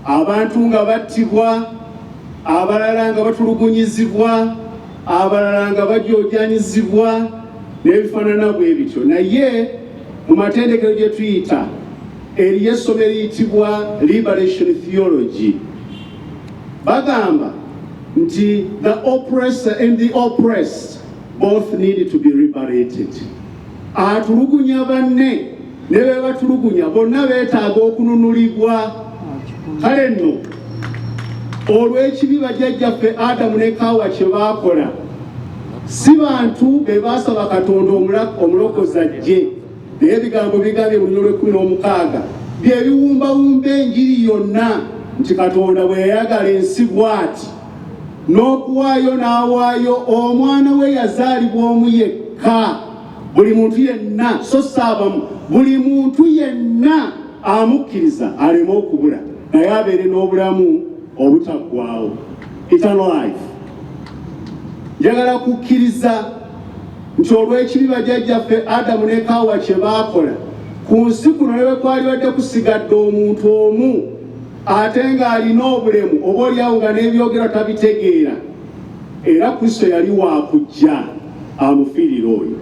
abantu nga battibwa, abalala nga batulugunyizibwa, abalala nga bajojanyizibwa n'ebifaanana bwe bityo. Naye mu matendekero gye tuyita eriyo essomo eriyitibwa liberation theology, bagamba nti the oppressor and the oppressed both need to be liberated. Atulugunya banne ne be batulugunya bonna beetaaga okununulibwa. Kale nno olw'ekibi bajjajjaffe Adamu ne Kaawa kye baakola, si bantu be baasaba Katonda omulokozi ajje, naye ebigambo bigambye mu Lunyolo 16 bye biwumbawumba enjiri yonna nti Katonda bwe yayagala ensi bw'ati n'okuwaayo n'awaayo omwana we yazaalibwa omu yekka, buli muntu yenna so saabamu, buli muntu yenna amukkiriza aleme okubula naye abeere n'obulamu obutaggwaawo, eternal life. Njagala kukkiriza nti olw'ekibi bajjajjaffe Adamu ne Kaawa kye baakola, ku nsi kuno ne bwe kwalibadde kusigadde omuntu omu ate ng'alina obulemu oba oliawo nga n'ebyogerwa tabitegeera, era Kristo yali waakujja amufiirira oyo.